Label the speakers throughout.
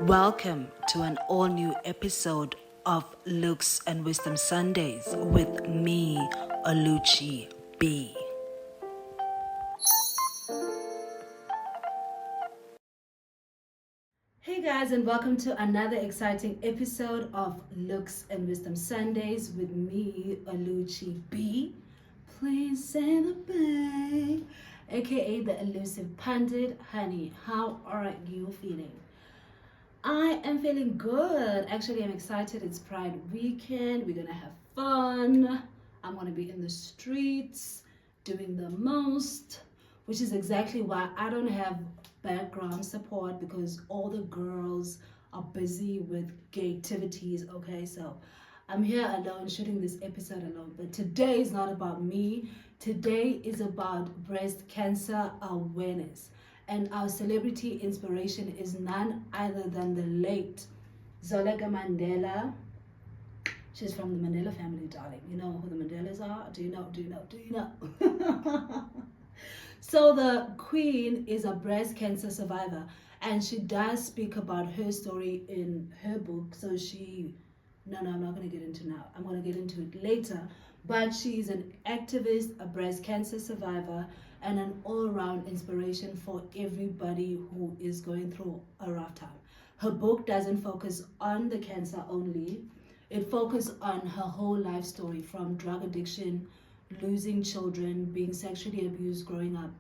Speaker 1: Welcome to an all-new episode of Looks and Wisdom Sundays with me, Oluchi B. Hey guys, and welcome to another exciting episode of Looks and Wisdom Sundays with me, Oluchi B. Please say the babe, aka the elusive pundit. Honey, how are you feeling? I am feeling good. Actually, I'm excited. It's Pride weekend. We're gonna have fun. I'm gonna be in the streets doing the most, which is exactly why I don't have background support, because all the girls are busy with gay activities. Okay, so I'm here alone shooting this episode alone. But today is not about me. Today is about breast cancer awareness. And our celebrity inspiration is none other than the late Zoleka Mandela. She's from the Mandela family, darling. You know who the Mandelas are? Do you know? So the queen is a breast cancer survivor, and she does speak about her story in her book. So I'm not going to get into now. I'm going to get into it later. But she's an activist, a breast cancer survivor, and an all-around inspiration for everybody who is going through a rough time. Her book doesn't focus on the cancer only. It focuses on her whole life story, from drug addiction, losing children, being sexually abused growing up.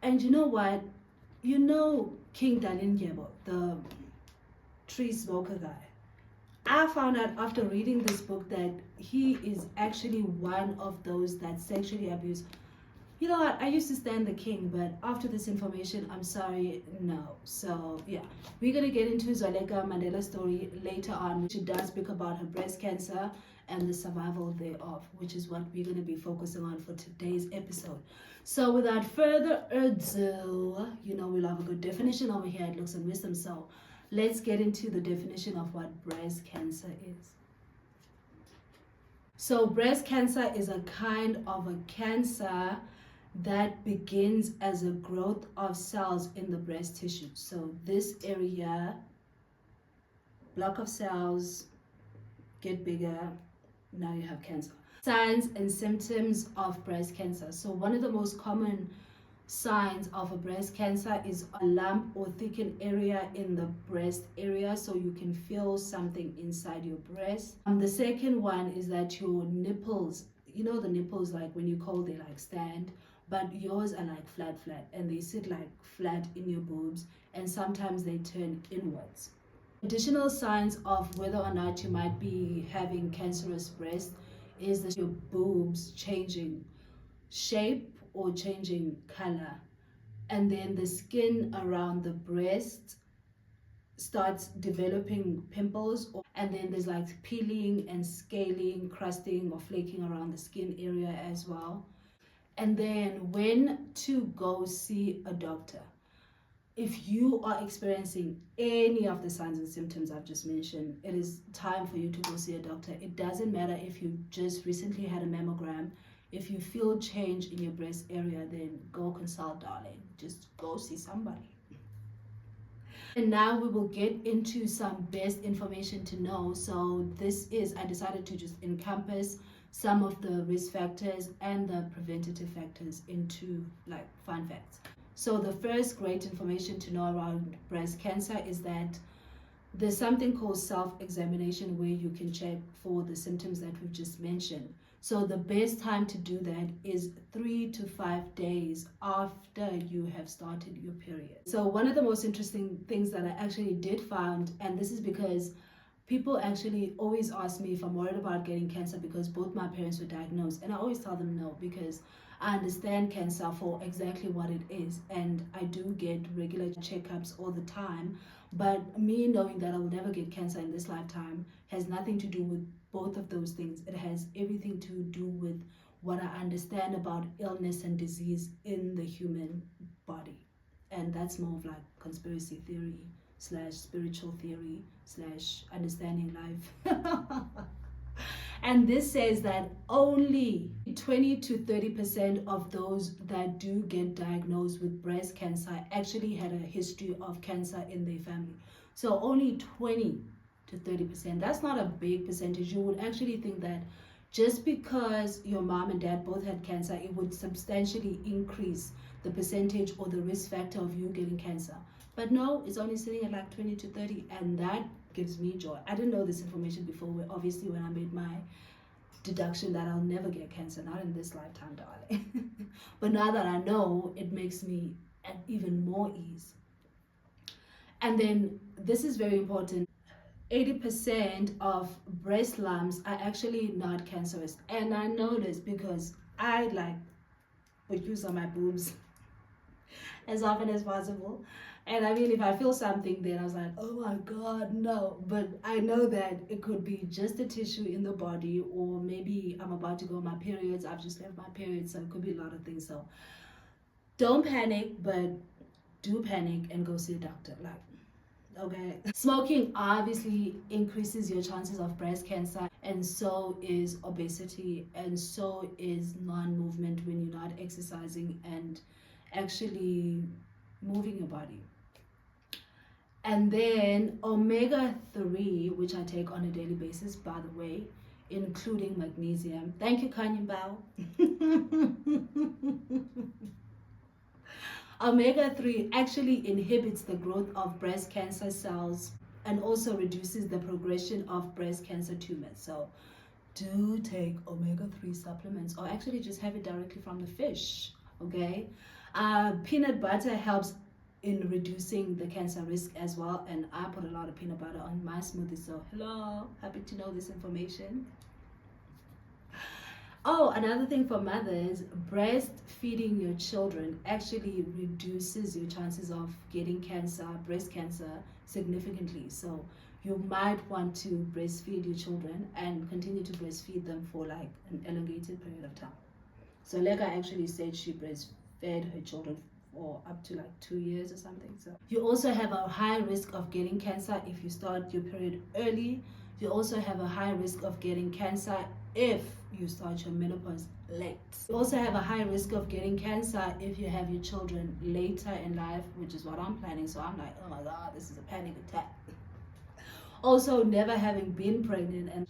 Speaker 1: And you know what? You know King Dalindyebo, the tree smoker guy. I found out after reading this book that he is actually one of those that sexually abused. You know what? I used to stand the king, but after this information, I'm sorry, no. So yeah, we're gonna get into Zoleka Mandela's story later on. She does speak about her breast cancer and the survival thereof, which is what we're gonna be focusing on for today's episode. So without further ado, you know we love a good definition over here at Looks and Wisdom. So let's get into the definition of what breast cancer is. So breast cancer is a kind of a cancer that begins as a growth of cells in the breast tissue. So this area, block of cells, get bigger, now you have cancer. Signs and symptoms of breast cancer. So one of the most common signs of a breast cancer is a lump or thickened area in the breast area, so you can feel something inside your breast. The second one is that your nipples, you know the nipples, like when you cold, they like stand, but yours are like flat, and they sit like flat in your boobs, and sometimes they turn inwards. Additional signs of whether or not you might be having cancerous breast is that your boobs changing shape or changing color, and then the skin around the breast starts developing pimples, and then there's like peeling and scaling, crusting or flaking around the skin area as well. And then when to go see a doctor. If you are experiencing any of the signs and symptoms I've just mentioned, it is time for you to go see a doctor. It doesn't matter if you just recently had a mammogram. If you feel change in your breast area, then go consult, darling. Just go see somebody. And now we will get into some best information to know. So I decided to just encompass some of the risk factors and the preventative factors into like fun facts. So the first great information to know around breast cancer is that there's something called self-examination, where you can check for the symptoms that we've just mentioned. So the best time to do that is 3 to 5 days after you have started your period. So one of the most interesting things that I actually did find, and this is because people actually always ask me if I'm worried about getting cancer because both my parents were diagnosed, and I always tell them no, because I understand cancer for exactly what it is, and I do get regular checkups all the time. But me knowing that I will never get cancer in this lifetime has nothing to do with both of those things. It has everything to do with what I understand about illness and disease in the human body. And that's more of like conspiracy theory / spiritual theory / understanding life. And this says that only 20 to 30% of those that do get diagnosed with breast cancer actually had a history of cancer in their family. So only 20 to 30%. That's not a big percentage. You would actually think that just because your mom and dad both had cancer, it would substantially increase the percentage or the risk factor of you getting cancer. But no, it's only sitting at like 20 to 30, and that gives me joy. I didn't know this information before, obviously, when I made my deduction that I'll never get cancer, not in this lifetime, darling. But now that I know, it makes me at even more ease. And then this is very important. 80% of breast lumps are actually not cancerous. And I know this because I like put use on my boobs as often as possible. And I mean, if I feel something, then I was like, oh my God, no. But I know that it could be just a tissue in the body, or maybe I'm about to go on my periods. I've just left my periods, so it could be a lot of things. So don't panic, but do panic and go see a doctor. Like, okay. Smoking obviously increases your chances of breast cancer, and so is obesity, and so is non-movement when you're not exercising and actually moving your body. And then omega-3, which I take on a daily basis, by the way, including magnesium. Thank you, Kanye Bao. Omega-3 actually inhibits the growth of breast cancer cells and also reduces the progression of breast cancer tumors. So do take omega-3 supplements, or actually just have it directly from the fish, okay? Peanut butter helps in reducing the cancer risk as well, and I put a lot of peanut butter on my smoothie, so hello, happy to know this information. Oh, another thing for mothers, breastfeeding your children actually reduces your chances of getting cancer, breast cancer, significantly. So you might want to breastfeed your children and continue to breastfeed them for like an elongated period of time. So Lega actually said she breastfed her children for up to like 2 years or something. So you also have a high risk of getting cancer if you start your period early. You also have a high risk of getting cancer if you start your menopause late. You also have a high risk of getting cancer if you have your children later in life, which is what I'm planning. So I'm like, oh my God, this is a panic attack. Also, never having been pregnant and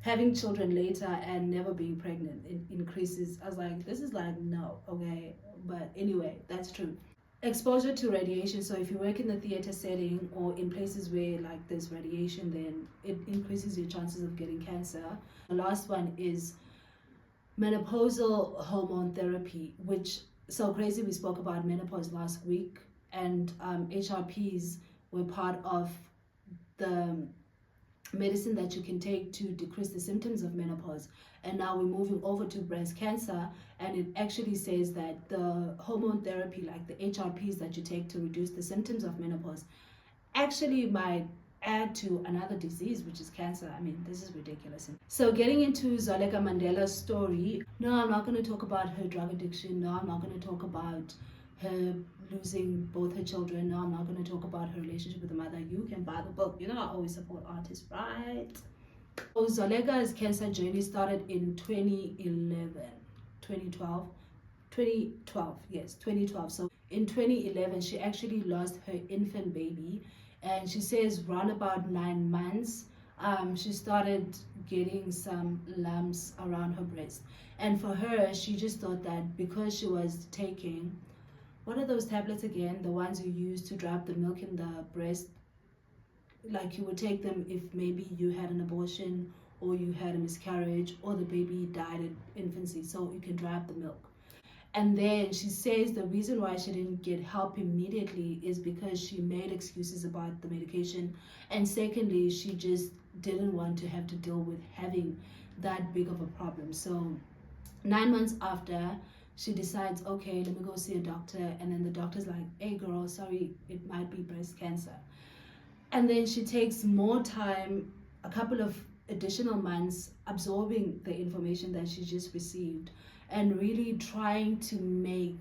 Speaker 1: having children later and never being pregnant, it increases. I was like, this is like, no, okay. But anyway, that's true. Exposure to radiation. So if you work in the theater setting or in places where like there's radiation, then it increases your chances of getting cancer. The last one is menopausal hormone therapy, which, so crazy, we spoke about menopause last week, and HRPs were part of the medicine that you can take to decrease the symptoms of menopause. And now we're moving over to breast cancer, and it actually says that the hormone therapy, like the HRPs that you take to reduce the symptoms of menopause, actually might add to another disease, which is cancer. I mean, this is ridiculous. So getting into Zoleka Mandela's story, no, I'm not going to talk about her drug addiction. No, I'm not going to talk about her losing both her children. No, I'm not going to talk about her relationship with the mother. You can buy the book. You know, I always support artists, right? So Zoleka's cancer journey started in 2012, yes, 2012. So in 2011, she actually lost her infant baby, and she says around about 9 months, she started getting some lumps around her breast. And for her, she just thought that because she was taking, what are those tablets again? The ones you use to drop the milk in the breast. Like you would take them if maybe you had an abortion or you had a miscarriage or the baby died in infancy, so you can drop the milk. And then she says the reason why she didn't get help immediately is because she made excuses about the medication, and secondly, she just didn't want to have to deal with having that big of a problem. So 9 months after, she decides, okay, let me go see a doctor. And then the doctor's like, hey girl, sorry, it might be breast cancer. And then she takes more time, a couple of additional months, absorbing the information that she just received and really trying to make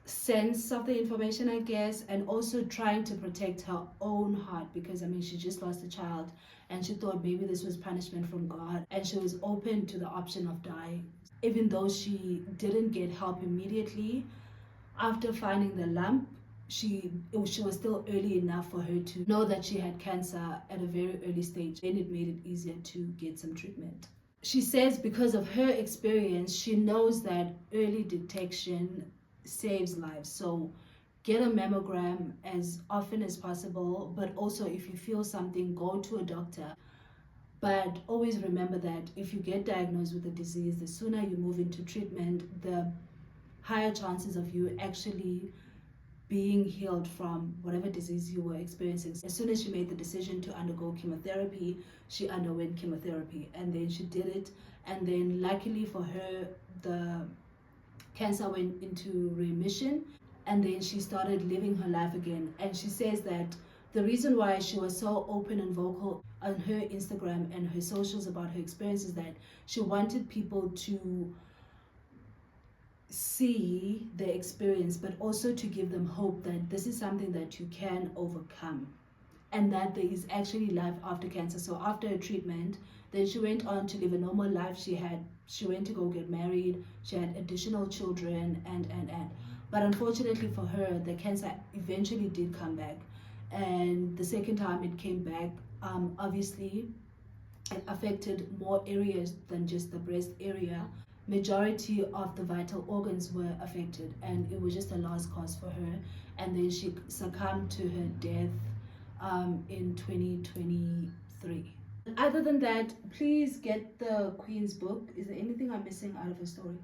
Speaker 1: sense of the information, I guess, and also trying to protect her own heart, because I mean, she just lost a child and she thought maybe this was punishment from God, and she was open to the option of dying. Even though she didn't get help immediately after finding the lump, she was still early enough for her to know that she had cancer at a very early stage, and it made it easier to get some treatment. She says because of her experience, she knows that early detection saves lives. So get a mammogram as often as possible, but also if you feel something, go to a doctor. But always remember that if you get diagnosed with a disease, the sooner you move into treatment, the higher chances of you actually being healed from whatever disease you were experiencing. As soon as she made the decision to undergo chemotherapy, she underwent chemotherapy, and then she did it. And then luckily for her, the cancer went into remission, and then she started living her life again. And she says that the reason why she was so open and vocal on her Instagram and her socials about her experience is that she wanted people to see the experience, but also to give them hope that this is something that you can overcome, and that there is actually life after cancer. So after her treatment, then she went on to live a normal life. She went to go get married, she had additional children, and but unfortunately for her, the cancer eventually did come back. And the second time it came back, obviously it affected more areas than just the breast area. Majority of the vital organs were affected, and it was just a lost cause for her. And then she succumbed to her death in 2023. Other than that, please get the Queen's book. Is there anything I'm missing out of her story?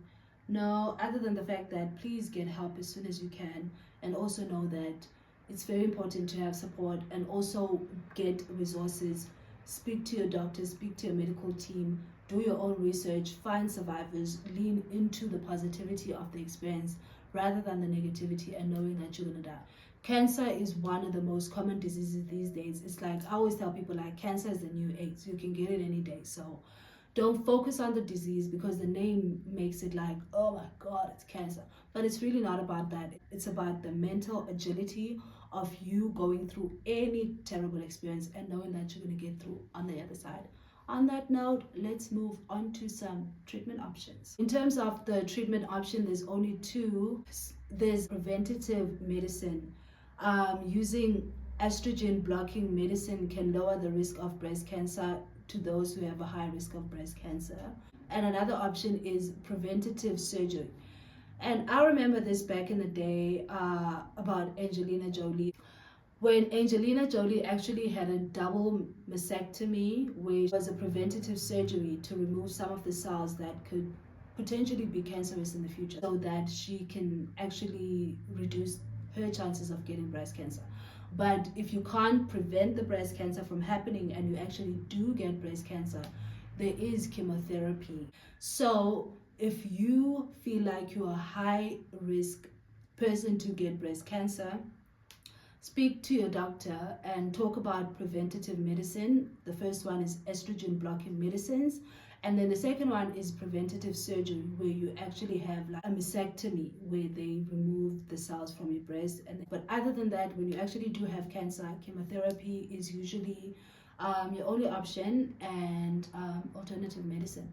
Speaker 1: No, other than the fact that please get help as soon as you can, and also know that it's very important to have support, and also get resources. Speak to your doctor, speak to your medical team, do your own research, find survivors, lean into the positivity of the experience rather than the negativity and knowing that you're gonna die. Cancer is one of the most common diseases these days. It's like, I always tell people, like, cancer is the new AIDS. You can get it any day. So don't focus on the disease, because the name makes it like, oh my God, it's cancer. But it's really not about that. It's about the mental agility of you going through any terrible experience and knowing that you're going to get through on the other side. On that note, let's move on to some treatment options. In terms of the treatment option, there's only two. There's preventative medicine. Using estrogen blocking medicine can lower the risk of breast cancer to those who have a high risk of breast cancer. And another option is preventative surgery. And I remember this back in the day about Angelina Jolie. When Angelina Jolie actually had a double mastectomy, which was a preventative surgery to remove some of the cells that could potentially be cancerous in the future, so that she can actually reduce her chances of getting breast cancer. But if you can't prevent the breast cancer from happening and you actually do get breast cancer, there is chemotherapy. So if you feel like you're a high risk person to get breast cancer, speak to your doctor and talk about preventative medicine. The first one is estrogen blocking medicines. And then the second one is preventative surgery, where you actually have like a mastectomy, where they remove the cells from your breast. But other than that, when you actually do have cancer, chemotherapy is usually your only option, and alternative medicine.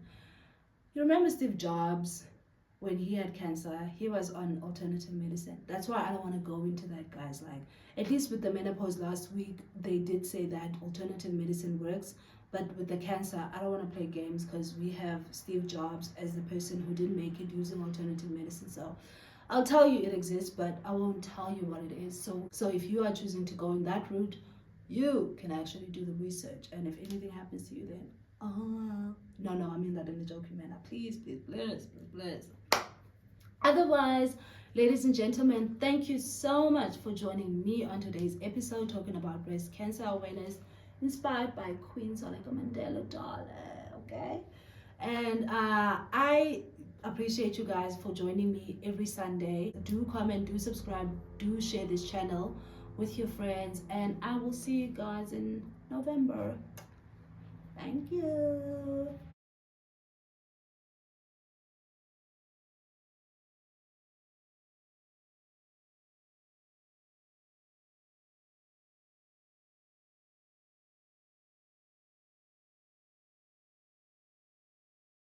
Speaker 1: You remember Steve Jobs? When he had cancer, he was on alternative medicine. That's why I don't want to go into that, guys. Like, at least with the menopause last week, they did say that alternative medicine works. But with the cancer, I don't want to play games, because we have Steve Jobs as the person who didn't make it using alternative medicine. So I'll tell you it exists, but I won't tell you what it is. So if you are choosing to go in that route, you can actually do the research. And if anything happens to you, then no, I mean that in a joking manner. Please. Otherwise, ladies and gentlemen, thank you so much for joining me on today's episode talking about breast cancer awareness, inspired by Queen Solanka Mandela, darling. Okay, and I appreciate you guys for joining me every Sunday. Do comment, do subscribe, do share this channel with your friends, and I will see you guys in November. Thank you.